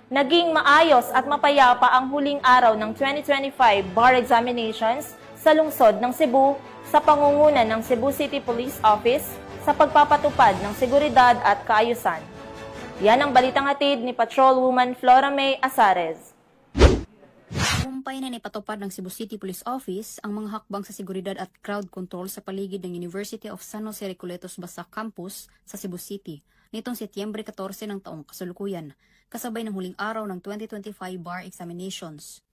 Naging maayos at mapayapa ang huling araw ng 2025 bar examinations sa lungsod ng Cebu sa pangunguna ng Cebu City Police Office sa pagpapatupad ng seguridad at kaayusan. Yan ang balitang hatid ni Patrolwoman Flora May Azares. Kumpay na nipatupad ng Cebu City Police Office ang mga hakbang sa seguridad at crowd control sa paligid ng University of San Jose Recoletos Basak Campus sa Cebu City nitong Setyembre 14 ng taong kasalukuyan, kasabay ng huling araw ng 2025 bar examinations.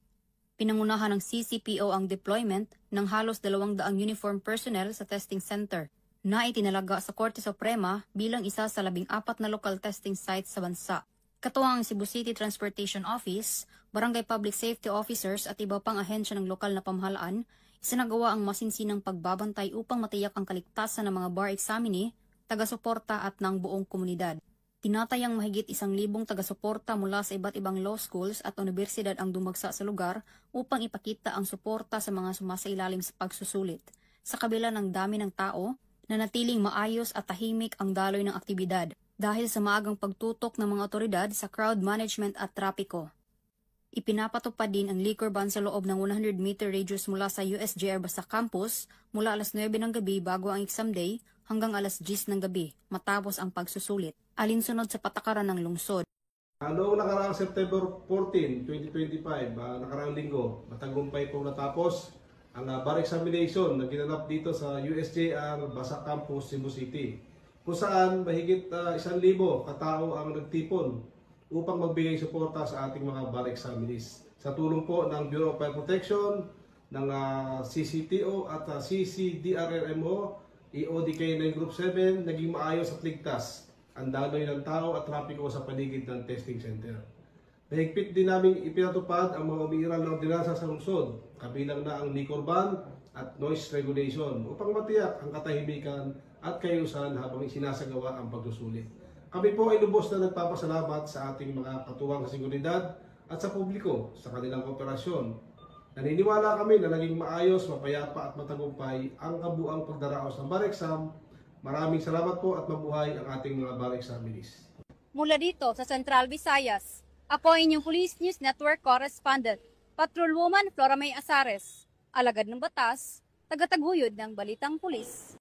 Pinangunahan ng CCPO ang deployment ng halos 200 uniform personnel sa testing center na itinalaga sa Korte Suprema bilang isa sa 14 na local testing sites sa bansa. Katuwang ang Cebu City Transportation Office, Barangay Public Safety Officers at iba pang ahensya ng lokal na pamahalaan, isinagawa ang masinsinang pagbabantay upang matiyak ang kaligtasan ng mga bar examinee, taga-suporta at ng buong komunidad. Tinatayang mahigit 1,000 taga-suporta mula sa iba't ibang law schools at universidad ang dumagsa sa lugar upang ipakita ang suporta sa mga sumasailalim sa pagsusulit. Sa kabila ng dami ng tao, nanatiling maayos at tahimik ang daloy ng aktibidad dahil sa maagang pagtutok ng mga otoridad sa crowd management at trapiko. Ipinapatupad din ang liquor ban sa loob ng 100-meter radius mula sa USJR Basak Campus mula alas 9 ng gabi bago ang exam day hanggang alas 10 ng gabi matapos ang pagsusulit, alinsunod sa patakaran ng lungsod. Noong nakaraang September 14, 2025, nakaraang linggo, matagumpay po natapos ang bar examination na ginanap dito sa USJR Basak Campus, Cebu City, kung saan mahigit 1,000 katao ang nagtipon upang magbigay suporta sa ating mga bar examinees. Sa tulong po ng Bureau of Fire Protection, ng CCTO at CCDRRMO, EODK9 Group 7, naging maayos at ligtas ang daloy ng tao at trapiko sa paligid ng testing center. Mahigpit din namin ipinatupad ang mga umiiral ng ordinansa sa lungsod, kabilang na ang liquor ban at noise regulation upang matiyak ang katahimikan at kaayusan habang sinasagawa ang pagsusulit. Kami po ay lubos na nagpapasalamat sa ating mga katuwang sa seguridad at sa publiko sa kanilang kooperasyon. Naniniwala kami na naging maayos, mapayapa at matagumpay ang kabuang pagdaraos ng bar exam. Maraming salamat po at mabuhay ang ating mga bar examinees. Mula dito sa Central Visayas, ako ang inyong Police News Network Correspondent, Patrolwoman Flora May Azares, alagad ng batas, tagataguyod ng Balitang Pulis.